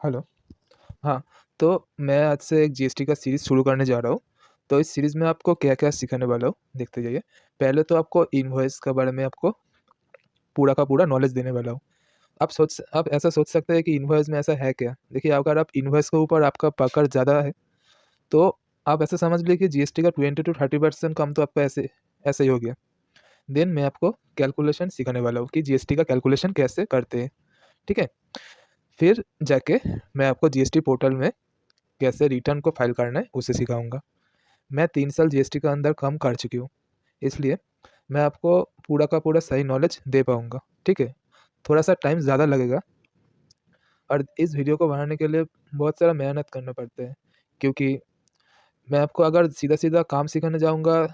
Hello. हाँ, तो मैं आज से एक जीएसटी का सीरीज़ शुरू करने जा रहा हूँ। तो इस सीरीज़ में आपको क्या-क्या सिखाने वाला हूँ, देखते जाइए। पहले तो आपको इनवॉइस के बारे में आपको पूरा का पूरा नॉलेज देने वाला हूँ। आप ऐसा सोच सकते हैं कि इनवॉइस में ऐसा है क्या? देखिए, अगर आप इनवॉइस के ऊपर आपका पकड़ ज़्यादा है, तो आप ऐसा समझ लीजिए कि जीएसटी का 20 टू 30% काम तो आपका ऐसे ऐसे ही हो गया। देन मैं आपको कैलकुलेशन सिखाने वाला हूँ कि जीएसटी का कैलकुलेशन कैसे करते हैं, ठीक है? फिर जाके मैं आपको जीएसटी पोर्टल में कैसे रिटर्न को फाइल करना है, उसे सिखाऊँगा। मैं 3 साल जीएसटी के अंदर काम कर चुकी हूँ, इसलिए मैं आपको पूरा का पूरा सही नॉलेज दे पाऊँगा, ठीक है? थोड़ा-सा टाइम ज़्यादा लगेगा और इस वीडियो को बनाने के लिए बहुत सारा मेहनत करना पड़ता है, क्योंकि मैं आपको अगर सीधा-सीधा काम सिखाने जाऊँगा,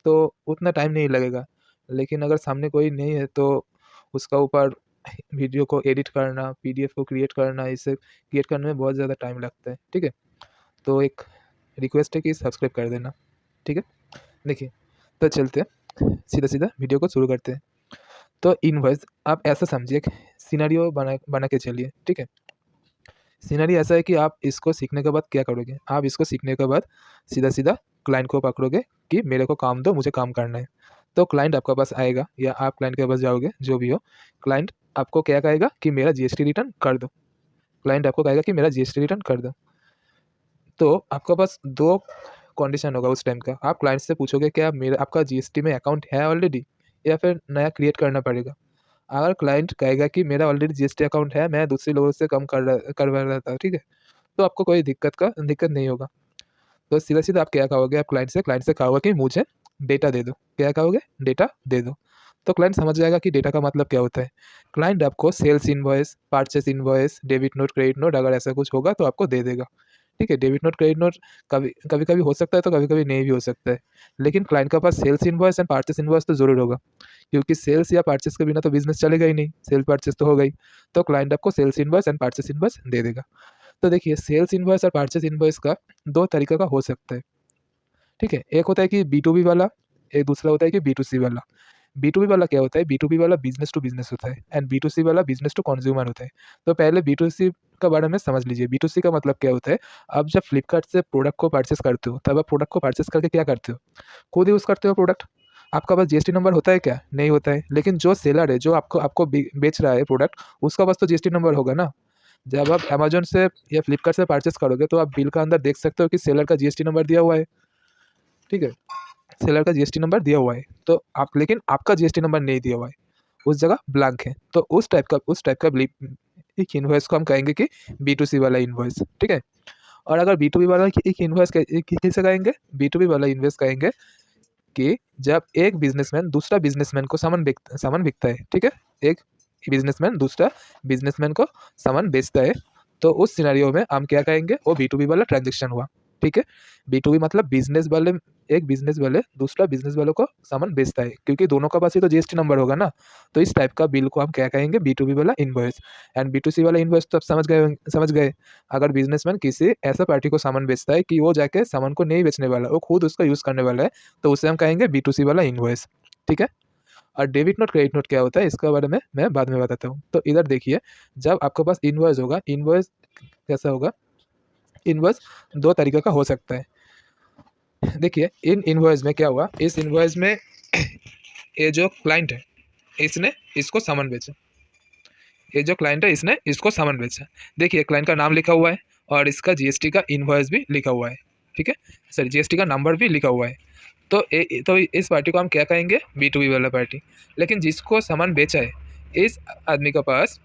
तो उतना टाइम नहीं लगेगा। लेकिन अगर सामने कोई नहीं है, तो उसका ऊपर वीडियो को एडिट करना, पीडीएफ को क्रिएट करना, इसे क्रिएट करने में बहुत ज़्यादा टाइम लगता है, ठीक है? तो एक रिक्वेस्ट है कि सब्सक्राइब कर देना, ठीक है? देखिए, तो चलते हैं, सीधा-सीधा वीडियो को शुरू करते हैं। तो इनवॉइस आप ऐसा समझिए कि सिनेरियो बना बना के चलिए, ठीक है? सिनेरियो ऐसा है कि आप इसको सीखने के बाद क्या करोगे? आप इसको सीखने के बाद सीधा-सीधा क्लाइंट को पकड़ोगे कि मेरे को काम दो, मुझे काम करना है। तो क्लाइंट आपके पास आएगा या आप क्लाइंट के पास जाओगे, जो भी हो। क्लाइंट आपको क्या कहेगा कि मेरा जीएसटी रिटर्न कर दो। क्लाइंट आपको कहेगा कि मेरा जीएसटी रिटर्न कर दो। तो आपके पास 2 कंडीशन होगा उस टाइम का। आप क्लाइंट से पूछोगे क्या मेरा आपका जीएसटी में अकाउंट है ऑलरेडी या फिर नया क्रिएट करना पड़ेगा? अगर क्लाइंट कहेगा कि मेरा ऑलरेडी जीएसटी अकाउंट है, मैं दूसरे लोगों से कम करवा रहा था, ठीक है? तो आपको कोई दिक्कत नहीं होगा। तो सीधा-सीधा आप क्या कहोगे, आप क्लाइंट से कहोगे कि मुझे डेटा दे दो। क्या कहोगे? डेटा दे दो। तो क्लाइंट समझ जाएगा कि डेटा का मतलब क्या होता है। क्लाइंट आपको sales invoice, purchase invoice, debit note, credit note अगर ऐसा कुछ होगा तो आपको दे देगा। ठीक है? डेबिट नोट, क्रेडिट नोट कभी-कभी हो सकता है, तो कभी-कभी नहीं भी हो सकता है। लेकिन क्लाइंट के पास sales invoice and purchase invoice तो ज़रूर होगा, क्योंकि सेल्स या परचेज़ के बिना तो बिज़नेस चलेगा ही नहीं। सेल परचेज़ तो होगा ही। तो क्लाइंट आपको sales invoice and purchase invoice दे देगा। तो देखिए, सेल्स इनवॉइस और परचेज़ इनवॉइस का 2 तरीके का हो सकता है, ठीक है? एक होता है कि बी2बी वाला, एक दूसरा होता है कि बी2सी वाला। बी2बी वाला क्या होता है? बी2बी वाला बिज़नेस टू बिज़नेस होता है एंड बी2सी वाला बिज़नेस टू कंज्यूमर होता है। तो पहले बी2सी के बारे में समझ लीजिए। बी2सी का मतलब क्या होता है? आप जब फ्लिपकार्ट से प्रोडक्ट को परचेज़ करते हो, तब आप प्रोडक्ट को परचेज़ करके क्या करते हो? खुद यूज़ करते हो प्रोडक्ट। आपका पास जीएसटी नंबर होता है क्या? नहीं होता है। लेकिन जो सेलर है, जो आपको आपको बेच रहा है प्रोडक्ट, उसका पास तो जीएसटी नंबर होगा ना। जब आप अमेज़न से या फ्लिपकार्ट से परचेज़ करोगे, तो आप बिल के अंदर देख सकते हो कि सेलर का जीएसटी नंबर दिया हुआ है, ठीक है? सेलर का जीएसटी नंबर दिया हुआ है, तो आप लेकिन आपका जीएसटी नंबर नहीं दिया हुआ है, उस जगह ब्लैंक है। तो उस टाइप का एक इनवॉइस को हम कहेंगे कि बी2सी वाला इनवॉइस, ठीक है? और अगर बी2बी वाला एक इनवॉइस किसे कहेंगे? बी2बी वाला इनवॉइस कहेंगे कि जब एक बिज़नेसमैन दूसरा बिज़नेसमैन को सामान बिकता है, ठीक है? एक बिज़नेसमैन दूसरा बिज़नेसमैन को सामान बेचता है, तो उस सिनेरियो में हम क्या कहेंगे? वो बी2बी वाला ट्रांज़ैक्शन हुआ, ठीक है? बी2बी मतलब एक बिज़नेस वाले दूसरा बिज़नेस वालों को सामान बेचता है, क्योंकि दोनों के पास ही तो जीएसटी नंबर होगा ना। तो इस टाइप का बिल को हम क्या कहेंगे? बी2बी वाला इनवॉइस। एंड बी2सी वाला इनवॉइस तो आप समझ गए। अगर बिज़नेसमैन किसी ऐसा पार्टी को सामान बेचता है कि वो जाके सामान को नहीं बेचने वाला, वो खुद उसका यूज़ करने वाला है, तो उसे हम कहेंगे बी2सी वाला इनवॉइस, ठीक है? और डेबिट नोट, क्रेडिट नोट क्या होता है, इसके बारे में मैं बाद में बताता हूँ। तो इधर देखिए, जब आपके पास इनवॉइस होगा, इनवॉइस कैसा होगा? इनवॉइस 2 तरीके का हो सकता है। देखिए, इन इनवॉइस में क्या हुआ, इस इनवॉइस में ये जो क्लाइंट है, इसने इसको सामान बेचा। ये जो क्लाइंट है, इसने इसको सामान बेचा। देखिए, क्लाइंट का नाम लिखा हुआ है और इसका जीएसटी का इनवॉइस भी लिखा हुआ है, ठीक है? सॉरी, जीएसटी का नंबर भी लिखा हुआ है। तो इस पार्टी को हम क्या कहेंगे? बी2बी वाला पार्टी। लेकिन जिसको सामान बेचा है, इस आदमी के पास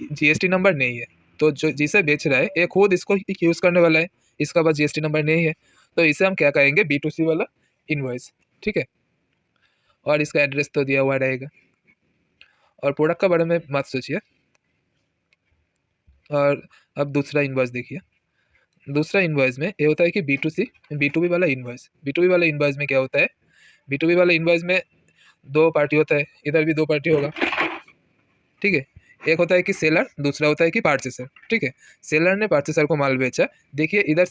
जीएसटी नंबर नहीं है। तो जो जिसे बेच रहा है, ये खुद इसको यूज़ करने वाला है, इसका पास जीएसटी नंबर नहीं है। तो इसे हम क्या कहेंगे? बी2सी वाला इनवॉइस, ठीक है? और इसका एड्रेस तो दिया हुआ रहेगा। और प्रोडक्ट के बारे में मत सोचिए। और अब दूसरा इनवॉइस देखिए। दूसरा इनवॉइस में ये होता है कि बी2बी वाला इनवॉइस। बी2बी वाला इनवॉइस में क्या होता है? बी2बी वाला इनवॉइस में 2 पार्टी होता है, इधर भी 2 पार्टी होगा, ठीक है? एक होता है कि सेलर, दूसरा होता है कि परचेसर, ठीक है? सेलर ने परचेसर को माल बेचा। देखिए, इधर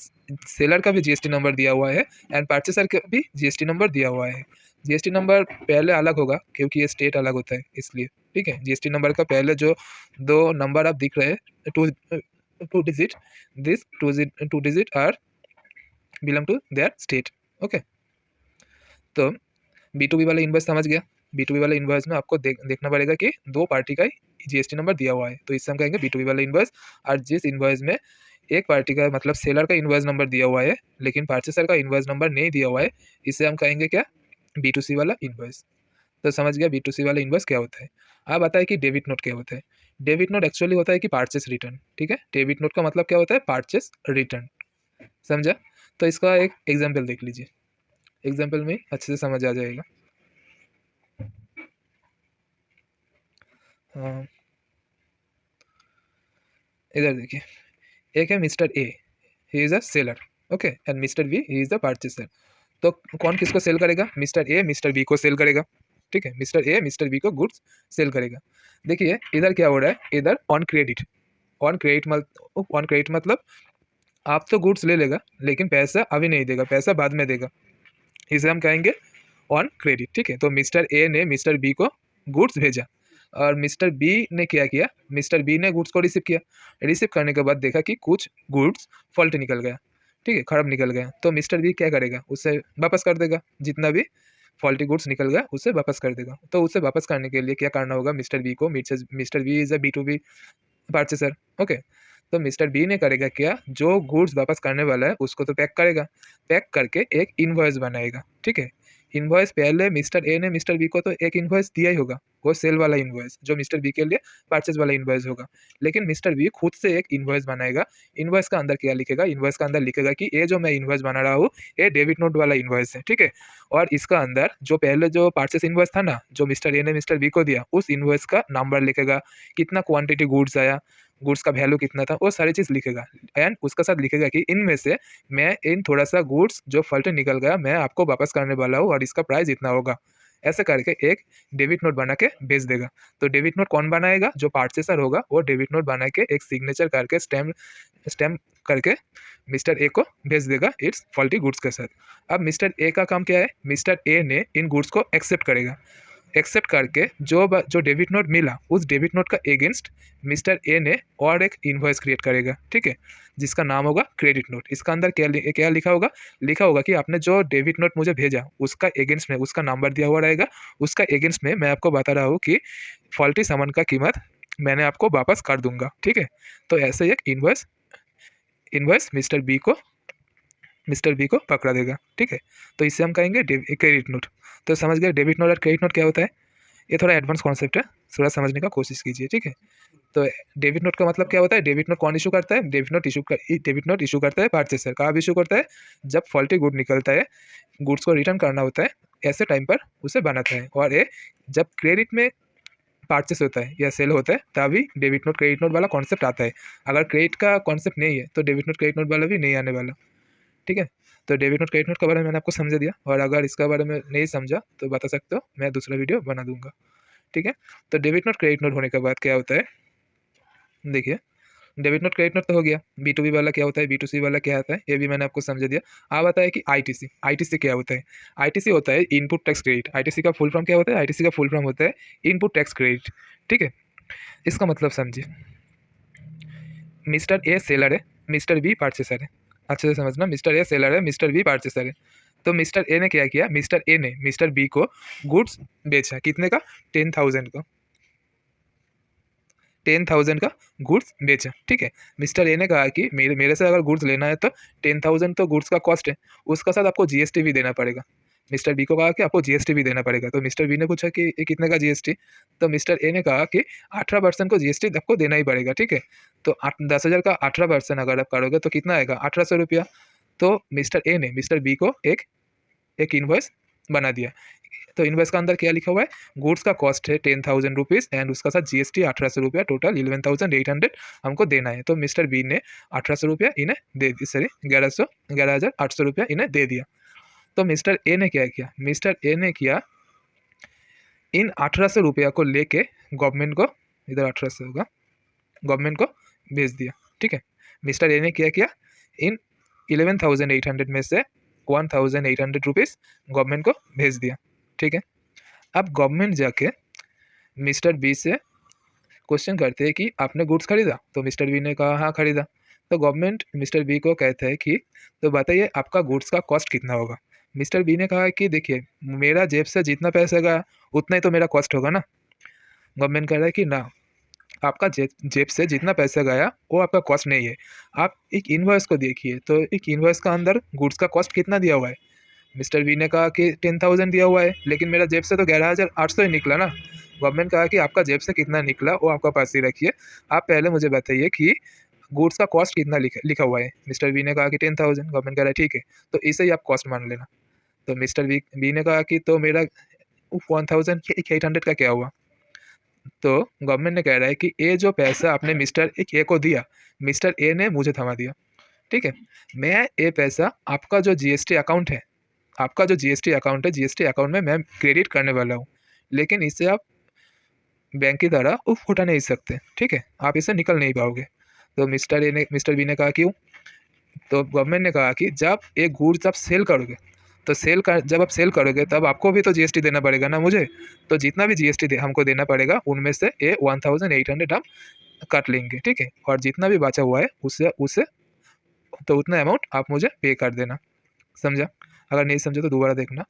सेलर का भी जीएसटी नंबर दिया हुआ है एंड परचेसर का भी जीएसटी नंबर दिया हुआ है। जीएसटी नंबर पहले अलग होगा, क्योंकि ये स्टेट अलग होता है इसलिए, ठीक है? जीएसटी नंबर का पहले जो 2 नंबर आप दिख रहे हैं, two two digit, this two digit are belong to their state. Okay, तो B2B वाला इन्वॉइस समझ गया। B2B वाला इन्वॉइस में आपको देखना पड़ेगा कि दो पार्टी का जीएसटी नंबर दिया हुआ है, तो इससे हम कहेंगे B2B वाला इन्वॉइस। और जिस इन्वॉइस में एक पार्टी का मतलब सेलर का इन्वॉइस नंबर दिया हुआ है लेकिन परचेसर का इन्वॉइस नंबर नहीं दिया हुआ है, इसे हम कहेंगे क्या, B2C वाला इन्वॉइस। तो समझ गया B2C वाला इन्वॉइस क्या होता है। अब आता है कि डेबिट नोट क्या होता है। डेबिट नोट एक्चुअली होता है कि परचेस रिटर्न। ठीक है, डेबिट नोट का मतलब क्या होता है, परचेस रिटर्न। समझा। तो इसका एक एग्जाम्पल देख लीजिए, एग्जाम्पल में अच्छे से समझ आ जाएगा। हाँ, इधर देखिए, एक है mister A, he is a seller. Okay, and mister B, he is the purchaser. तो कौन किसको सेल करेगा, मिस्टर ए मिस्टर बी को सेल करेगा। ठीक है, मिस्टर ए मिस्टर बी को गुड्स सेल करेगा। देखिए इधर क्या हो रहा है, इधर ऑन क्रेडिट। ऑन क्रेडिट मतलब आप तो गुड्स ले लेगा लेकिन पैसा अभी नहीं देगा, पैसा बाद में देगा, इसे हम कहेंगे ऑन क्रेडिट। ठीक है, तो मिस्टर ए ने मिस्टर बी को गुड्स भेजा और मिस्टर बी ने क्या किया, मिस्टर बी ने गुड्स को रिसीव किया। रिसीव करने के बाद देखा कि कुछ गुड्स फॉल्ट निकल गया। ठीक है, खराब निकल गया, तो मिस्टर बी क्या करेगा, उसे वापस कर देगा। जितना भी फॉल्टी गुड्स निकल गया उसे वापस कर देगा। तो उसे वापस करने के लिए क्या करना होगा, मिस्टर बी को, mister B is a B2B purchaser. Okay, तो मिस्टर बी ने करेगा क्या, जो गुड्स वापस करने वाला है उसको तो पैक करेगा, पैक करके एक इनवॉइस बनाएगा। ठीक है, इनवॉइस पहले मिस्टर ए ने मिस्टर बी को तो एक इनवॉइस दिया ही होगा, वो सेल वाला इनवॉइस जो मिस्टर बी के लिए परचेज वाला इनवॉइस होगा। लेकिन मिस्टर बी खुद से एक इनवॉइस बनाएगा। इनवॉइस का अंदर क्या लिखेगा, इनवॉइस का अंदर लिखेगा कि ये जो मैं इनवॉइस बना रहा हूँ ये डेबिट नोट वाला इनवॉइस है। ठीक है, और इसका अंदर जो पहले जो परचेस इनवॉइस था ना, जो मिस्टर ए ने मिस्टर बी को दिया, उस इनवॉइस का नंबर लिखेगा, कितना क्वांटिटी गुड्स आया, गुड्स का वैल्यू कितना था, वो सारी चीज़ लिखेगा। एंड उसका साथ लिखेगा कि इनमें से मैं इन थोड़ा सा गुड्स जो फॉल्ट निकल गया मैं आपको वापस करने वाला हूँ और इसका प्राइस इतना होगा। ऐसे करके एक डेबिट नोट बना के भेज देगा। तो डेबिट नोट कौन बनाएगा, जो परचेसर होगा वो डेबिट नोट बना के एक सिग्नेचर करके स्टैम्प स्टैम्प करके मिस्टर ए को भेज देगा इट्स फॉल्टी गुड्स के साथ। अब मिस्टर ए का काम क्या है, मिस्टर ए ने इन गुड्स को एक्सेप्ट करेगा। एक्सेप्ट करके जो डेबिट नोट मिला उस डेबिट नोट का एगेंस्ट मिस्टर ए ने और एक इनवॉइस क्रिएट करेगा। ठीक है, जिसका नाम होगा क्रेडिट नोट। इसका अंदर क्या लिखा होगा, लिखा होगा कि आपने जो डेबिट नोट मुझे भेजा उसका एगेंस्ट में उसका नंबर दिया हुआ रहेगा, उसका एगेंस्ट में मैं आपको बता रहा हूँ कि फॉल्टी सामान का कीमत मैंने आपको वापस कर दूंगा। ठीक है, तो ऐसे एक इनवॉइस इनवॉइस मिस्टर बी को पकड़ा देगा। ठीक है, तो इससे हम कहेंगे क्रेडिट नोट। तो समझ गए डेबिट नोट और क्रेडिट नोट क्या होता है। ये थोड़ा एडवांस कॉन्सेप्ट है, थोड़ा समझने का कोशिश कीजिए। ठीक है, तो डेबिट नोट का मतलब क्या होता है, डेबिट नोट कौन इशू करता है, डेबिट नोट इशू करता है परचेसर। कब इशू करता है, जब फॉल्टी गुड निकलता है, गुड्स को रिटर्न करना होता है, ऐसे टाइम पर उसे बनाता है। और ये जब क्रेडिट में परचेस होता है या सेल होता है तभी डेबिट नोट क्रेडिट नोट वाला कॉन्सेप्ट आता है। अगर क्रेडिट का कॉन्सेप्ट नहीं है तो डेबिट नोट क्रेडिट नोट वाला भी नहीं आने वाला। ठीक है, तो डेबिट नोट क्रेडिट नोट के बारे में मैंने आपको समझा दिया, और अगर इसके बारे में नहीं समझा तो बता सकते हो, मैं दूसरा वीडियो बना दूंगा। ठीक है, तो डेबिट नोट क्रेडिट नोट होने के बाद क्या होता है, देखिए डेबिट नोट क्रेडिट नोट तो हो गया। B2B वाला क्या होता है, B2C वाला क्या आता है, ये भी मैंने आपको समझा दिया। अब आता है कि ITC क्या होता है। ITC होता है इनपुट टैक्स क्रेडिट। ITC का फुल फॉर्म क्या होता है, ITC का फुल फॉर्म होता है इनपुट टैक्स क्रेडिट। ठीक है, इसका मतलब समझिए, मिस्टर ए सेलर है, मिस्टर बी परचेसर है। अच्छे से समझना, मिस्टर ए सेलर है, मिस्टर बी परचेसर है। तो मिस्टर ए ने क्या किया, मिस्टर ए ने मिस्टर बी को गुड्स बेचा, कितने का, 10,000 का, 10,000 का गुड्स बेचा। ठीक है, मिस्टर ए ने कहा कि मेरे मेरे से अगर गुड्स लेना है तो 10,000 तो गुड्स का कॉस्ट है, उसका साथ आपको जीएसटी भी देना पड़ेगा। मिस्टर बी को कहा कि आपको जीएसटी भी देना पड़ेगा। तो मिस्टर बी ने पूछा कि ये कितने का जीएसटी, तो मिस्टर ए ने कहा कि 18% को जीएसटी आपको देना ही पड़ेगा। ठीक है, तो 10,000 का 18% अगर आप करोगे तो कितना आएगा, 1,800 रुपया। तो मिस्टर ए ने मिस्टर बी को एक एक इन्वॉइस बना दिया। तो इन्वॉइस का अंदर क्या लिखा हुआ है, गुड्स का कॉस्ट है 10,000 रुपीज़ एंड उसका साथ जीएसटी 1,800 रुपया, टोटल 11,800 हमको देना है। तो मिस्टर बी ने 1,800 रुपया इन्हें दे दी, सॉरी 11,800 रुपया इन्हें दे दिया। तो मिस्टर ए ने क्या किया, मिस्टर ए ने किया इन 1,800 रुपया को लेके गवर्नमेंट को, इधर 1,800 होगा, गवर्नमेंट को भेज दिया। ठीक है, मिस्टर ए ने क्या किया, इन 11,800 में से 1,800 रुपीज़ गवर्नमेंट को भेज दिया। ठीक है, अब गवर्नमेंट जाके मिस्टर बी से क्वेश्चन करते हैं कि आपने गुड्स खरीदा? तो मिस्टर बी ने कहा हाँ खरीदा। तो गवर्नमेंट मिस्टर बी को कहता है कि तो बताइए आपका गुड्स का कॉस्ट कितना होगा? मिस्टर बी ने कहा कि देखिए मेरा जेब से जितना पैसा गया उतना ही तो मेरा कॉस्ट होगा ना। गवर्नमेंट कह रहा है कि ना, आपका जेब से जितना पैसा गया वो आपका कॉस्ट नहीं है। आप एक इनवॉइस को देखिए, तो एक इनवॉइस का अंदर गुड्स का कॉस्ट कितना दिया हुआ है? मिस्टर बी ने कहा कि 10,000 दिया हुआ है, लेकिन मेरा जेब से तो 11,800 ही निकला ना। गवर्नमेंट कहा कि आपका जेब से कितना निकला वो आपका पास ही रखिए, आप पहले मुझे बताइए कि गुड्स का कॉस्ट कितना लिखा लिखा हुआ है। मिस्टर बी ने कहा कि 10,000। गवर्नमेंट कह रहा है ठीक है, तो इसे ही आप कॉस्ट मान लेना। तो मिस्टर बी ने कहा कि तो मेरा 1,800 का क्या हुआ? तो गवर्नमेंट ने कह रहा है कि ये जो पैसा आपने मिस्टर ए को दिया, मिस्टर ए ने मुझे थमा दिया, ठीक है। मैं ये पैसा आपका जो जीएसटी अकाउंट है, आपका जो जीएसटी अकाउंट है, जीएसटी अकाउंट में मैं क्रेडिट करने वाला हूँ, लेकिन इससे आप बैंक की तरह उठा नहीं सकते, ठीक है, आप इससे निकल नहीं पाओगे। तो मिस्टर बी ने कहा क्यों? तो गवर्नमेंट ने कहा कि जब एक गुड्स आप सेल करोगे, तो जब आप सेल करोगे तब आपको भी तो जीएसटी देना पड़ेगा ना मुझे। तो जितना भी जीएसटी हमको देना पड़ेगा उनमें से ये 1,800 हम काट लेंगे, ठीक है, और जितना भी बचा हुआ है उससे उससे तो उतना अमाउंट आप मुझे पे कर देना। समझा? अगर नहीं समझा तो दोबारा देखना।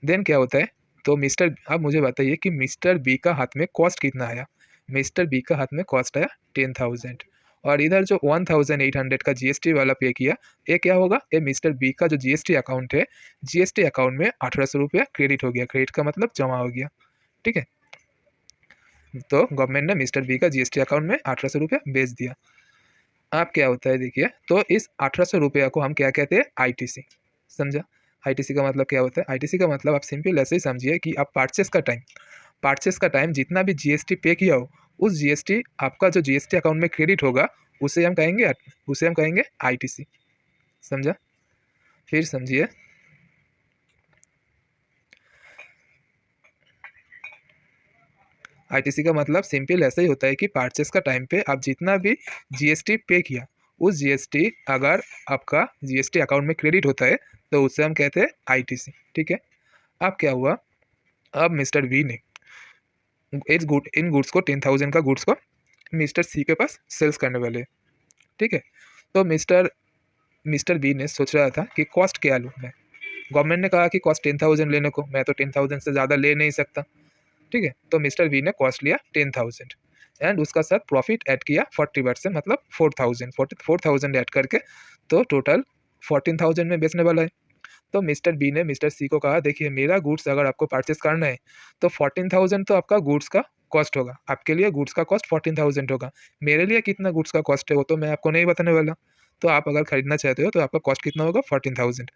देन क्या होता है, तो मिस्टर अब मुझे बताइए कि मिस्टर बी का हाथ में कॉस्ट कितना आया? मिस्टर बी का हाथ में कॉस्ट आया 10,000, और इधर जो 1,800 का जीएसटी वाला पे किया, ये क्या होगा? ये मिस्टर बी का जो जीएसटी अकाउंट है, जीएसटी अकाउंट में 1,800 रुपया क्रेडिट हो गया। क्रेडिट का मतलब जमा हो गया, ठीक है। तो गवर्नमेंट ने मिस्टर बी का जीएसटी अकाउंट में 1,800 रुपया भेज दिया। अब क्या होता है देखिए, तो इस 1,800 रुपया को हम क्या कहते हैं? आईटीसी। समझा? आईटीसी का मतलब क्या होता है? आईटीसी का मतलब आप सिंपल ऐसे ही समझिए कि आप परचेस का टाइम जितना भी जीएसटी पे किया हो, उस जीएसटी आपका जो जीएसटी अकाउंट में क्रेडिट होगा, उसे हम कहेंगे आईटीसी। समझा? फिर समझिए, आईटीसी का मतलब सिंपल ऐसा ही होता है कि परचेस का टाइम पे आप जितना भी जीएसटी पे किया, उस जीएसटी अगर आपका जीएसटी अकाउंट में क्रेडिट होता है तो उसे हम कहते हैं आईटीसी, ठीक है। अब क्या हुआ, अब मिस्टर बी ने इन गुड्स को 10,000 का गुड्स को मिस्टर सी के पास सेल्स करने वाले हैं, ठीक है। तो मिस्टर बी ने सोच रहा था कि कॉस्ट क्या लूँ मैं। गवर्नमेंट ने कहा कि कॉस्ट 10,000 लेने को, मैं तो 10,000 से ज़्यादा ले नहीं सकता, ठीक है। तो मिस्टर बी ने कॉस्ट लिया 10,000 एंड उसका साथ प्रॉफिट ऐड किया 40%, मतलब 4,000 ऐड करके, तो टोटल 14,000 में बेचने वाला है। तो मिस्टर बी ने मिस्टर सी को कहा देखिए मेरा गुड्स अगर आपको परचेस करना है तो 14,000 तो आपका गुड्स का कॉस्ट होगा, आपके लिए गुड्स का कॉस्ट 14,000 होगा। मेरे लिए कितना गुड्स का कॉस्ट है वो तो मैं आपको नहीं बताने वाला। तो आप अगर खरीदना चाहते हो तो आपका कॉस्ट कितना होगा? 14,000।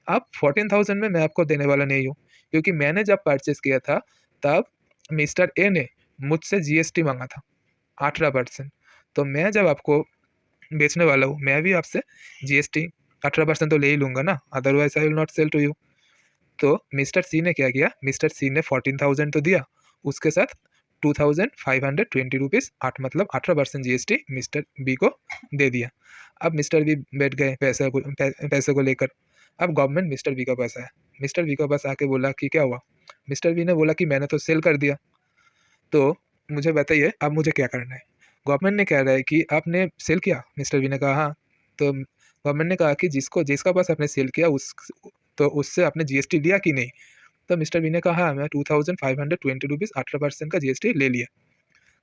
अब 14,000 में मैं आपको देने वाला नहीं हूँ, क्योंकि मैंने जब परचेस किया था तब मिस्टर ए ने मुझसे जीएसटी मांगा था 18%। तो मैं जब आपको बेचने वाला हूँ, मैं भी आपसे जीएसटी 18% तो ले ही लूँगा ना, otherwise I will not sell to you. तो मिस्टर सी ने क्या किया, मिस्टर सी ने 14,000 तो दिया, उसके साथ 2,520 रुपीज़, आठ मतलब 18% जीएसटी मिस्टर बी को दे दिया। अब मिस्टर बी बैठ गए पैसे को लेकर। अब गवर्नमेंट मिस्टर बी का पास आया, मिस्टर बी का पास आके बोला कि क्या हुआ? मिस्टर बी ने बोला कि मैंने तो सेल कर दिया, तो मुझे बताइए अब मुझे क्या करना है? गवर्नमेंट ने कह रहा है कि आपने सेल किया? मिस्टर बी ने कहा हाँ। तो गवर्नमेंट ने कहा कि जिसका पास आपने सेल किया उससे आपने जीएसटी लिया कि नहीं? तो मिस्टर बी ने कहा हाँ, मैं 2,520 रुपीज़ 18% का जीएसटी ले लिया।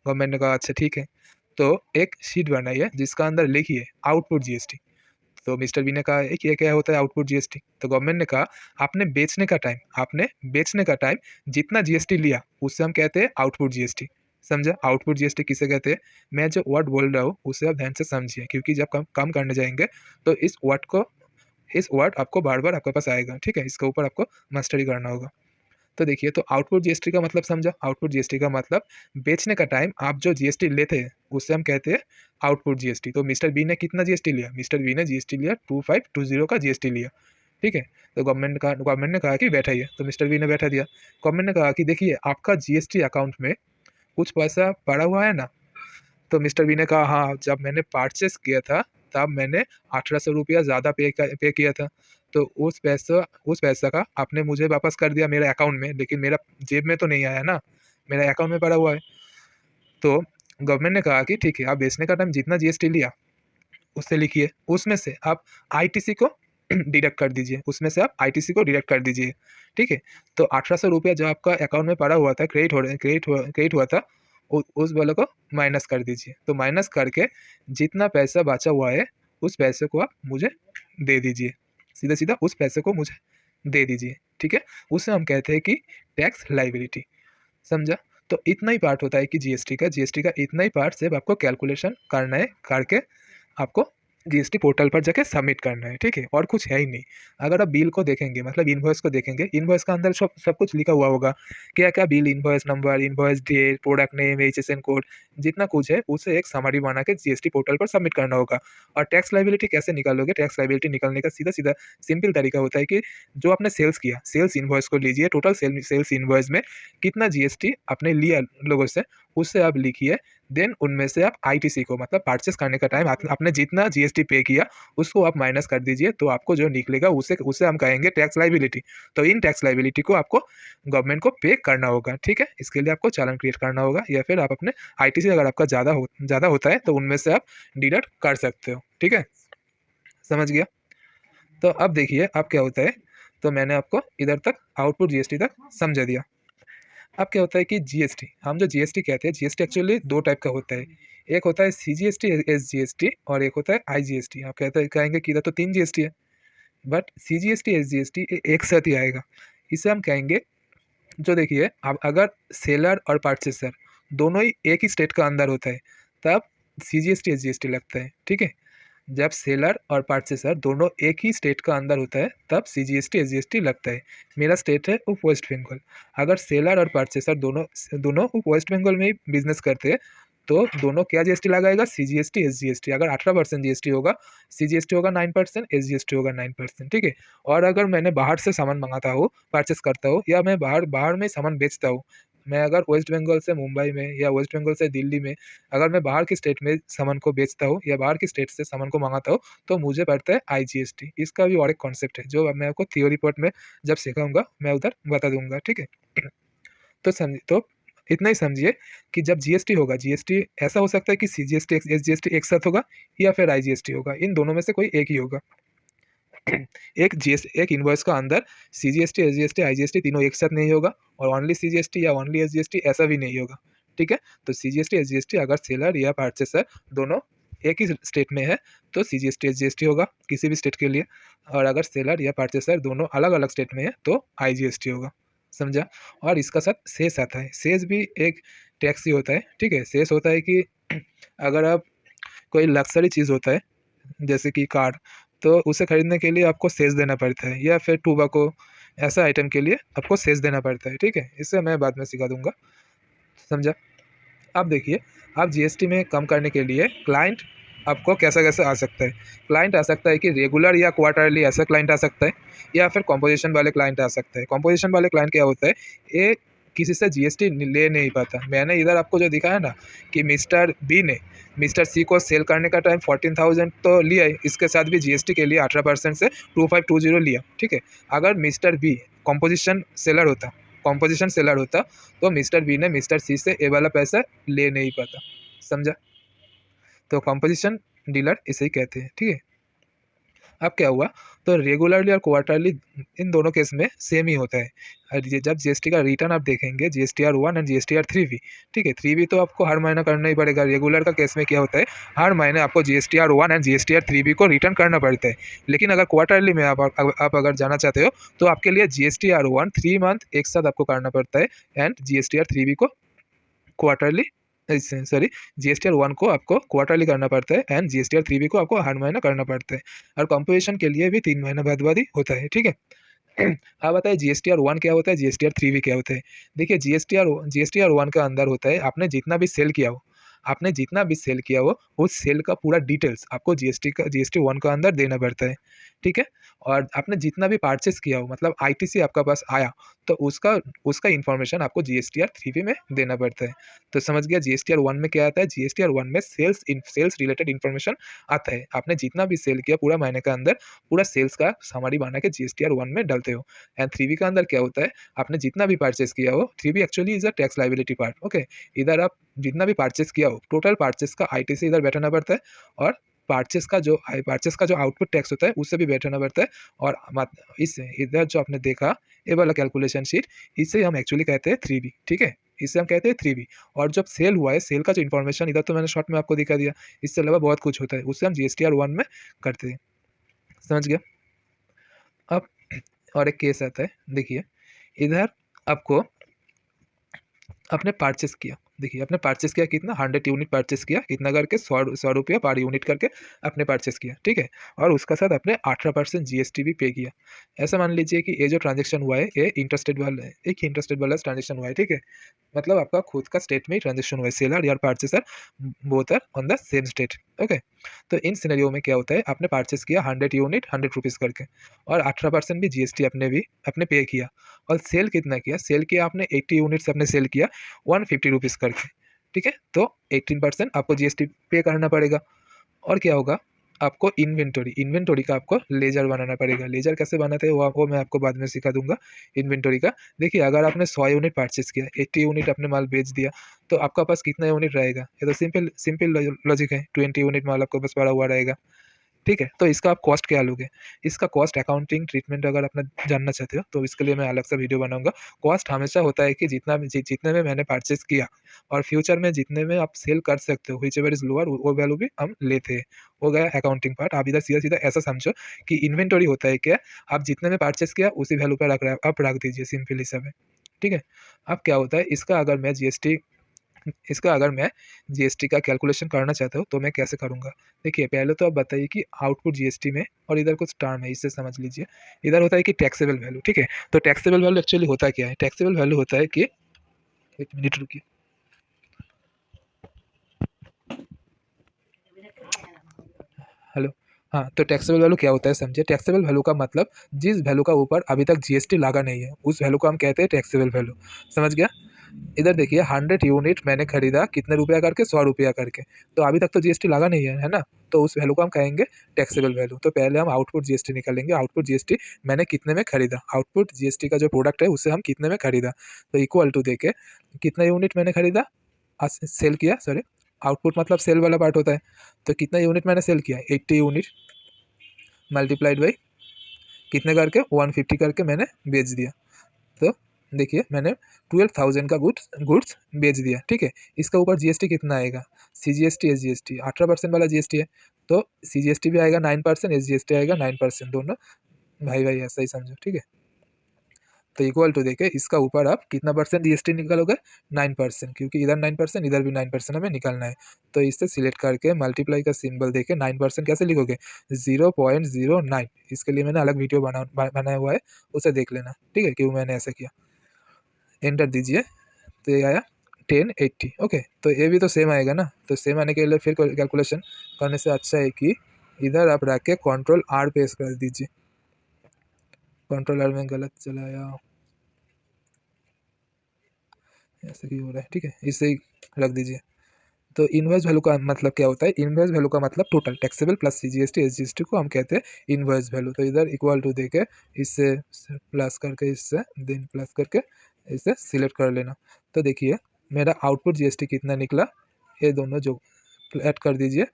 गवर्नमेंट ने कहा अच्छा ठीक है। तो एक शीट बनाइए जिसका अंदर लिखिए आउटपुट जीएसटी। तो मिस्टर बी ने कहा कि ये क्या होता है आउटपुट जीएसटी? तो गवर्नमेंट ने कहा आपने बेचने का टाइम जितना जीएसटी लिया उससे हम कहते हैं आउटपुट जीएसटी। समझा? आउटपुट जीएसटी किसे कहते हैं? मैं जो वर्ड बोल रहा हूँ उसे आप ध्यान से समझिए, क्योंकि जब काम करने जाएंगे तो इस वर्ड आपको बार बार आपके पास आएगा, ठीक है, इसके ऊपर आपको मास्टरी करना होगा। तो देखिए, तो आउटपुट जीएसटी का मतलब समझा? आउटपुट जीएसटी का मतलब बेचने का टाइम आप जो जीएसटी लेते हैं उससे हम कहते हैं आउटपुट जीएसटी। तो मिस्टर बी ने कितना जीएसटी लिया? मिस्टर बी ने जीएसटी लिया 2,520 का जीएसटी लिया, ठीक है। तो गवर्नमेंट ने कहा कि बैठाइए, तो मिस्टर बी ने बैठा दिया। गवर्नमेंट ने कहा कि देखिए आपका जीएसटी अकाउंट में कुछ पैसा पड़ा हुआ है ना? तो मिस्टर बी ने कहा हाँ, जब मैंने परचेस किया था तब मैंने 1,800 रुपया ज़्यादा पे किया था। तो उस पैसा का आपने मुझे वापस कर दिया मेरे अकाउंट में, लेकिन मेरा जेब में तो नहीं आया ना, मेरा अकाउंट में पड़ा हुआ है। तो गवर्नमेंट ने कहा कि ठीक है, आप बेचने का टाइम जितना जीएसटी लिया उससे लिखिए, उसमें से आप आईटीसी को डिडक्ट कर दीजिए, उसमें से आप आईटीसी को डिडक्ट कर दीजिए, ठीक है। तो 1800 रुपया जो आपका अकाउंट में पड़ा हुआ था, क्रेडिट हुआ था, उस वाले को माइनस कर दीजिए। तो माइनस करके जितना पैसा बचा हुआ है उस पैसे को आप मुझे दे दीजिए, सीधा सीधा उस पैसे को मुझे दे दीजिए, ठीक है। उसे हम कहते हैं कि टैक्स लाइबिलिटी, समझा। तो इतना ही पार्ट होता है कि जीएसटी का इतना ही पार्ट सिर्फ आपको कैलकुलेशन करना है, करके आपको जीएसटी पोर्टल पर जाके सबमिट करना है, ठीक है, और कुछ है ही नहीं। अगर आप बिल को देखेंगे, मतलब इनवॉइस को देखेंगे, इनवॉइस का अंदर सब सब कुछ लिखा हुआ होगा, क्या क्या bill, invoice number, invoice date, product name, HSN code, जितना कुछ है उसे एक समरी बना के जीएसटी पोर्टल पर सबमिट करना होगा। और टैक्स लाइबिलिटी कैसे निकालोगे? टैक्स लाइबिलिटी निकालने का सीधा सीधा सिंपल तरीका होता है कि जो आपने सेल्स किया, सेल्स इनवॉइस को लीजिए, टोटल सेल्स इनवॉइस में कितना जीएसटी आपने लिया लोगों से, उससे आप लिखिए। देन उनमें से आप आईटीसी को, मतलब परचेस करने का टाइम आपने जितना जीएसटी पे किया उसको आप माइनस कर दीजिए, तो आपको जो निकलेगा उसे उसे हम कहेंगे टैक्स लाइबिलिटी। तो इन टैक्स लाइबिलिटी को आपको गवर्नमेंट को पे करना होगा, ठीक है। इसके लिए आपको चालान क्रिएट करना होगा, या फिर आप अपने आईटीसी अगर आपका ज़्यादा होता है तो उनमें से आप डिडक्ट कर सकते हो, ठीक है। समझ गया? तो अब देखिए अब क्या होता है। तो मैंने आपको इधर तक आउटपुट जीएसटी तक समझा दिया। अब क्या होता है कि जीएसटी, हम जो जीएसटी कहते हैं, जीएसटी एक्चुअली दो टाइप का होता है। एक होता है सीजीएसटी, एसजीएसटी, और एक होता है आईजीएसटी। आप कहेंगे कि इधर तो 3 जीएसटी है, बट सीजीएसटी, एसजीएसटी एक साथ ही आएगा। इसे हम कहेंगे, जो देखिए अब अगर सेलर और परचेसर दोनों ही एक ही स्टेट का अंदर होता है तब सीजीएसटी, एसजीएसटी लगता है, ठीक है। जब सेलर और परचेसर दोनों एक ही स्टेट का अंदर होता है तब सीजीएसटी, एसजीएसटी लगता है। मेरा स्टेट है उप वेस्ट बंगाल। अगर सेलर और परचेसर दोनों दोनों उप वेस्ट बंगाल में ही बिजनेस करते हैं तो दोनों क्या जीएसटी लगाएगा? CGST, SGST. अगर 18% जीएसटी होगा, सीजीएसटी होगा 9%, एसजीएसटी होगा 9%, ठीक है। और अगर मैंने बाहर से सामान मंगाता हूँ, परचेस करता हूँ, या मैं बाहर बाहर में सामान बेचता हूँ, मैं अगर वेस्ट बंगाल से मुंबई में या वेस्ट बंगाल से दिल्ली में, अगर मैं बाहर की स्टेट में सामान को बेचता हूँ या बाहर की स्टेट से सामान को मंगाता हूँ, तो मुझे पड़ता है आईजीएसटी। इसका भी और एक कॉन्सेप्ट है जो मैं आपको थ्योरी पार्ट में जब सिखाऊंगा मैं उधर बता दूंगा, ठीक है। तो समझिए, तो इतना ही समझिए कि जब जीएसटी होगा, जीएसटी ऐसा हो सकता है कि सीजीएसटी, एसजीएसटी एक साथ होगा, या फिर आईजीएसटी होगा। इन दोनों में से कोई एक ही होगा। एक इनवॉइस का अंदर सीजीएसटी, एसजीएसटी, आईजीएसटी तीनों एक साथ नहीं होगा, और ओनली सीजीएसटी या ओनली एसजीएसटी ऐसा भी नहीं होगा, ठीक है। तो सीजीएसटी, एसजीएसटी अगर सेलर या परचेसर दोनों एक ही स्टेट में है तो सीजीएसटी, एसजीएसटी होगा किसी भी स्टेट के लिए, और अगर सेलर या परचेसर दोनों अलग अलग स्टेट में है तो आईजीएसटी होगा, समझा। और इसका साथ सेस आता है। सेस भी एक टैक्स ही होता है, ठीक है। सेस होता है कि अगर आप कोई लग्जरी चीज़ होता है जैसे कि कार, तो उसे खरीदने के लिए आपको सेस देना पड़ता है, या फिर टोबैको, ऐसा आइटम के लिए आपको सेस देना पड़ता है, ठीक है। इससे मैं बाद में सिखा दूंगा, समझा। अब देखिए, आप जीएसटी में कम करने के लिए क्लाइंट आपको कैसा कैसा आ सकता है। क्लाइंट आ सकता है कि रेगुलर या क्वार्टरली ऐसा क्लाइंट आ सकता है, या फिर कॉम्पोजिशन वाले क्लाइंट आ सकता है। कॉम्पोजिशन वाले क्लाइंट क्या होता है? ये किसी से जीएसटी ले नहीं पाता। मैंने इधर आपको जो दिखाया ना कि मिस्टर बी ने मिस्टर सी को सेल करने का टाइम 14,000 तो लिया है, इसके साथ भी जीएसटी के लिए 18% से 2520 लिया, ठीक है। अगर मिस्टर बी कॉम्पोजिशन सेलर होता तो मिस्टर बी ने मिस्टर सी से ये वाला पैसा ले नहीं पाता, समझा। तो कॉम्पोजिशन डीलर इसे ही कहते हैं, ठीक है। अब क्या हुआ, तो रेगुलरली और क्वार्टरली इन दोनों केस में सेम ही होता है। और जब जीएसटी का रिटर्न आप देखेंगे, GSTR 1 एंड GSTR 3 भी, ठीक है। 3 भी तो आपको हर महीना करना ही पड़ेगा। रेगुलर का केस में क्या होता है, हर महीने आपको GSTR 1 एंड GSTR 3 को रिटर्न करना पड़ता है। लेकिन अगर क्वार्टरली में आप अगर जाना चाहते हो तो आपके लिए GSTR 1 3 मंथ एक साथ आपको करना पड़ता है, एंड GSTR 3 को क्वार्टरली, सॉरी, GSTR 1 को आपको क्वार्टरली करना पड़ता है, एंड GSTR 3 को आपको हर महीना करना पड़ता है। और कंपोजिशन के लिए भी 3 महीना बाद ही होता है, ठीक है। अब बताइए GSTR 1 क्या होता है, GSTR 3 क्या होता है। देखिए, GSTR 1 का अंदर होता है आपने जितना भी सेल किया हो, उस सेल का पूरा डिटेल्स आपको GST 1 का अंदर देना पड़ता है, ठीक है। और आपने जितना भी परचेज़ किया हो मतलब आईटीसी आपका पास आया, तो उसका उसका इन्फॉर्मेशन आपको जीएसटीआर 3 में देना पड़ता है। तो समझ गया जीएसटीआर 1 में क्या आता है? जीएसटीआर 1 में सेल्स रिलेटेड इन्फॉर्मेशन आता है। आपने जितना भी सेल किया पूरा महीने के अंदर, पूरा सेल्स का समरी बना के जीएसटीआर 1 में डालते हो। एंड 3 के अंदर क्या होता है? आपने जितना भी परचेज़ किया हो, 3 actually is a tax liability part, okay? इधर आप जितना भी परचेज़ किया हो, टोटल परचेज़ का आईटीसी इधर बैठाना पड़ता है और परचेज़ का जो आउटपुट टैक्स होता है, उससे भी बैठाना पड़ता है और मत इस इधर जो आपने देखा, ये वाला कैलकुलेशन शीट, इसे हम एक्चुअली कहते हैं 3B, ठीक है? इसे हम कहते हैं 3B और जब सेल हुआ है, सेल का जो इन्फॉर्मेशन इधर तो मैंने शॉर्ट में आपको दिखा दिया, इससे अलावा बहुत कुछ होता है, उसे हम जीएसटीआर 1 में करते हैं। समझ गया? अब और एक केस आता है, देखिए, इधर आपको आपने परचेज़ किया, देखिए आपने परचेज़ किया कितना 100 यूनिट परचेज़ किया, कितना करके 100 रुपया पर यूनिट करके आपने परचेज़ किया, ठीक है? और उसका साथ आपने 18% जीएसटी भी पे किया। ऐसा मान लीजिए कि ये जो ट्रांज़ैक्शन हुआ है, ये इंटरेस्टेड वाला है, एक ही इंटरेस्टेड वाला ट्रांज़ैक्शन हुआ है, ठीक है? मतलब आपका खुद का स्टेट में ही ट्रांज़ैक्शन हुआ है, सेलर या purchaser both are on the same state, okay? तो इन सिनेरियो में क्या होता है, आपने परचेज़ किया 100 यूनिट 100 रुपीज़ करके और 18% भी जीएसटी आपने पे किया और सेल कितना किया? सेल किया आपने 80 यूनिट्स आपने सेल किया 150 रुपीज़ करके, ठीक है? तो 18% आपको जीएसटी पे करना पड़ेगा और क्या होगा? आपको इन्वेंटरी का आपको लेजर बनाना पड़ेगा। लेजर कैसे बनाते हैं वो मैं आपको बाद में सिखा दूँगा इन्वेंटरी का। देखिए अगर आपने 100 यूनिट परचेज़ किया, 80 यूनिट आपने माल बेच दिया, तो आपका पास कितना यूनिट रहेगा? ये तो सिंपल सिंपल लॉजिक है, 20 यूनिट माल आपके पास पड़ा हुआ रहेगा। ठीक है? तो इसका आप कॉस्ट क्या लोगे? इसका कॉस्ट अकाउंटिंग ट्रीटमेंट अगर अपना जानना चाहते हो, तो इसके लिए मैं अलग से वीडियो बनाऊँगा। कॉस्ट हमेशा होता है कि जितने में मैंने परचेज़ किया और फ्यूचर में जितने में आप सेल कर सकते हो, व्हिचएवर इज़ लोअर वो वैल्यू भी हम लेते हैं। हो गया अकाउंटिंग पार्ट। आप इधर सीधा-सीधा ऐसा समझो कि इन्वेंटरी होता है क्या? आप जितने में परचेज़ किया उसी वैल्यू पे रख दीजिए सिंपली सा में। ठीक है? अब क्या होता है इसका अगर मैं जीएसटी का कैलकुलेशन करना चाहता हूँ, तो मैं कैसे करूँगा? देखिए, पहले तो आप बताइए कि आउटपुट जीएसटी में और इधर कुछ टर्म है, इसे समझ लीजिए। इधर होता है कि टैक्सेबल वैल्यू, ठीक है? तो टैक्सेबल वैल्यू एक्चुअली होता क्या है? टैक्सेबल वैल्यू होता है कि 1 मिनट रुकिए। हेलो। हाँ, तो टैक्सेबल वैल्यू क्या होता है समझिए। टैक्सेबल वैल्यू का मतलब जिस वैल्यू का ऊपर अभी तक जीएसटी लगा नहीं है, उस वैल्यू को हम कहते हैं टैक्सेबल वैल्यू। समझ गया? इधर देखिए 100 यूनिट मैंने खरीदा कितने रुपया करके? 100 रुपया करके। तो अभी तक तो जीएसटी लगा नहीं है, है ना? तो उस वैल्यू को हम कहेंगे टैक्सेबल वैल्यू। तो पहले हम आउटपुट जीएसटी निकालेंगे। आउटपुट जीएसटी मैंने कितने में खरीदा? आउटपुट जीएसटी का जो प्रोडक्ट है उसे हम कितने में खरीदा? तो इक्वल टू देके कितना यूनिट मैंने खरीदा? सेल किया सॉरी। आउटपुट मतलब सेल वाला पार्ट होता है। तो कितना यूनिट मैंने सेल किया? 80 यूनिट मल्टीप्लाइड बाई कितने करके? 150 करके मैंने बेच दिया। तो देखिए मैंने 12,000 का गुड्स बेच दिया, ठीक है? इसका ऊपर जीएसटी कितना आएगा? सीजीएसटी, एसजीएसटी 18% वाला जीएसटी है, तो सीजीएसटी भी आएगा 9%, एसजीएसटी आएगा 9%, दोनों भाई-भाई ऐसा ही समझो, ठीक है? तो इक्वल टू देके इसका ऊपर आप कितना परसेंट जीएसटी निकालोगे? 9%, क्योंकि इधर 9% इधर भी 9% हमें निकालना है। तो इससे सिलेक्ट करके मल्टीप्लाई का सिंबल देके 9% कैसे लिखोगे? 0.09। इसके लिए मैंने अलग वीडियो बनाया हुआ है, उसे देख लेना, ठीक है? क्यों मैंने ऐसा किया। एंटर दीजिए, तो ये आया 1080, ओके? तो ये भी तो सेम आएगा ना? तो सेम आने के लिए फिर कैलकुलेशन करने से अच्छा है कि इधर आप रख के कंट्रोल आर प्रेस कर दीजिए। कंट्रोल आर में गलत चलाया, ऐसे क्यों हो रहा है? ठीक है, इसे ही रख दीजिए। तो इनवॉइस वैल्यू का मतलब क्या होता है? इनवॉइस वैल्यू का मतलब total taxable plus CGST SGST को हम कहते हैं इनवॉइस वैल्यू। तो इधर इक्वल टू देके इससे प्लस करके इससे देन प्लस करके इसे सिलेक्ट कर लेना। तो देखिए मेरा आउटपुट जीएसटी कितना निकला, ये दोनों जो ऐड कर दीजिए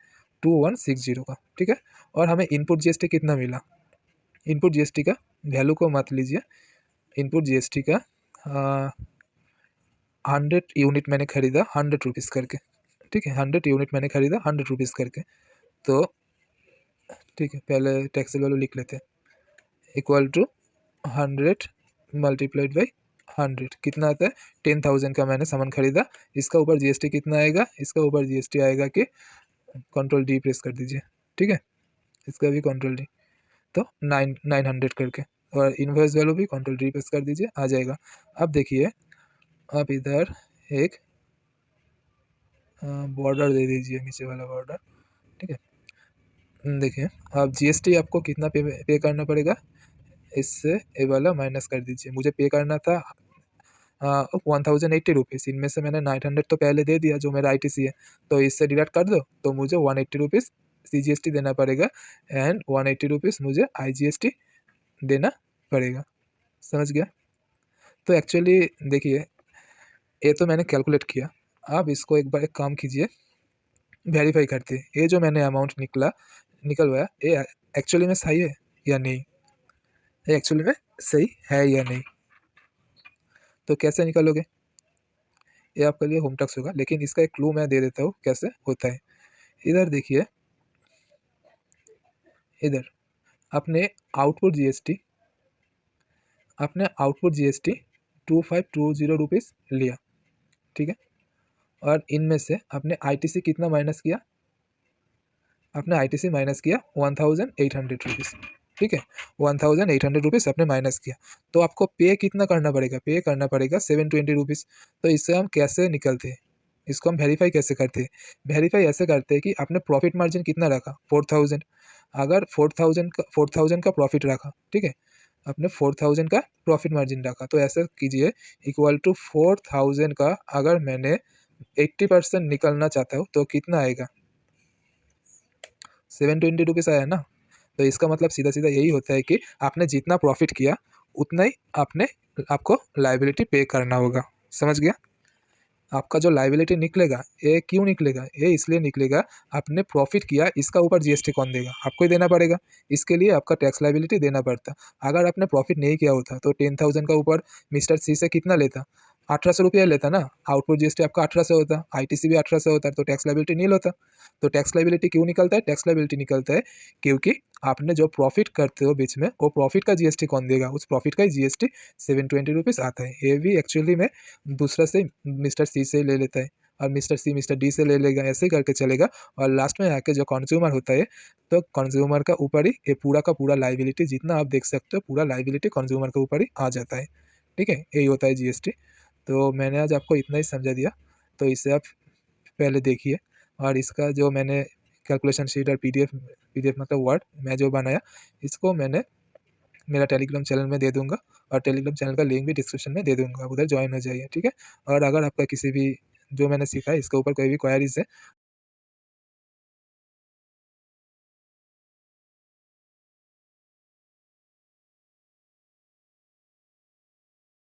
2160 का, ठीक है? और हमें इनपुट जीएसटी कितना मिला? इनपुट जीएसटी का वैल्यू को मत लीजिए, इनपुट जीएसटी का 100 यूनिट मैंने खरीदा 100 रुपीज़ करके, ठीक है? 100 यूनिट मैंने खरीदा 100 रुपीज़ करके। तो ठीक है, पहले टैक्सेबल वैल्यू लिख लेते हैं, इक्वल टू 100 मल्टीप्लाइड बाई 100 कितना आता है? 10,000 का मैंने सामान खरीदा। इसका ऊपर जीएसटी कितना आएगा? इसका ऊपर जीएसटी आएगा कि कंट्रोल डी प्रेस कर दीजिए, ठीक है? इसका भी कंट्रोल डी, तो 900 करके, और इनवॉइस वैल्यू भी कंट्रोल डी प्रेस कर दीजिए, आ जाएगा। अब देखिए, अब इधर एक बॉर्डर दे दीजिए, नीचे वाला बॉर्डर, ठीक है? देखिए, अब जीएसटी आपको कितना पे करना पड़ेगा, इससे ये वाला माइनस कर दीजिए। मुझे पे करना था 1080 रुपीज़, इनमें से मैंने 900 तो पहले दे दिया जो मेरा आईटीसी है, तो इससे डिडक्ट कर दो, तो मुझे 180 रुपीज़ सीजीएसटी देना पड़ेगा एंड 180 रुपीज़ मुझे आईजीएसटी देना पड़ेगा। समझ गया? तो एक्चुअली देखिए, ये तो मैंने कैलकुलेट किया। आप इसको एक बार एक काम कीजिए, वेरीफाई करते हैं ये जो मैंने अमाउंट निकलवाया ये एक्चुअली में सही है या नहीं, ये एक्चुअली में सही है या नहीं। तो कैसे निकालोगे, ये आपके लिए होम टैक्स होगा, लेकिन इसका एक क्लू मैं दे देता हूँ कैसे होता है। इधर देखिए, इधर आपने आउटपुट जीएसटी 2520 रुपीज़ लिया, ठीक है। और इनमें से आपने आईटीसी कितना माइनस किया, आपने आईटीसी माइनस किया 1800 रुपीज़, ठीक है। 1800 रुपीज़ आपने माइनस किया, तो आपको पे कितना करना पड़ेगा, पे करना पड़ेगा 720 रुपीज़। तो इससे हम कैसे निकलते हैं, इसको हम वेरीफाई कैसे करते हैं, वेरीफाई ऐसे करते हैं कि आपने प्रॉफिट मार्जिन कितना रखा 4000, अगर 4000 का प्रॉफिट रखा, ठीक है, आपने 4000 का प्रॉफिट मार्जिन रखा, तो ऐसा कीजिए इक्वल टू 4000 का अगर मैंने 80% निकलना चाहता हूँ तो कितना आएगा, 720 रुपीज़ आया ना। तो इसका मतलब सीधा सीधा यही होता है कि आपने जितना प्रॉफिट किया उतना ही आपको लायबिलिटी पे करना होगा। समझ गया? आपका जो लायबिलिटी निकलेगा ये क्यों निकलेगा, ये इसलिए निकलेगा आपने प्रॉफिट किया, इसका ऊपर जीएसटी कौन देगा, आपको ही देना पड़ेगा, इसके लिए आपका टैक्स लायबिलिटी देना पड़ता। अगर आपने प्रॉफिट नहीं किया होता तो 10,000 का ऊपर मिस्टर सी से कितना लेता, 1800 रुपया लेता ना, आउटपुट जीएसटी आपका 1800 होता, आईटीसी भी 1800 होता, तो टैक्स लायबिलिटी नील होता। तो टैक्स लायबिलिटी क्यों निकलता है, टैक्स लायबिलिटी निकलता है क्योंकि आपने जो प्रॉफिट करते हो बीच में, वो प्रॉफिट का जीएसटी कौन देगा, उस प्रॉफिट का ही जीएसटी 720 रुपीज़ आता है। ये भी एक्चुअली में दूसरा से मिस्टर सी से ले लेता है और मिस्टर सी मिस्टर डी से ले लेगा, ऐसे ही करके चलेगा। और लास्ट में आके जो कंज्यूमर होता है, तो कंज्यूमर का ऊपर ही ये पूरा का पूरा लायबिलिटी जितना आप देख सकते हो, पूरा लायबिलिटी कंज्यूमर के ऊपर ही आ जाता है। ठीक है, यही होता है जीएसटी। तो मैंने आज आपको इतना ही समझा दिया, तो इसे आप पहले देखिए। और इसका जो मैंने कैलकुलेशन शीट और पीडीएफ मतलब वर्ड मैं जो बनाया, इसको मैंने मेरा टेलीग्राम चैनल में दे दूंगा, और टेलीग्राम चैनल का लिंक भी डिस्क्रिप्शन में दे दूंगा, उधर ज्वाइन हो जाइए, ठीक है। और अगर आपका किसी भी जो मैंने सीखा है इसके ऊपर कोई भी क्वेरीज है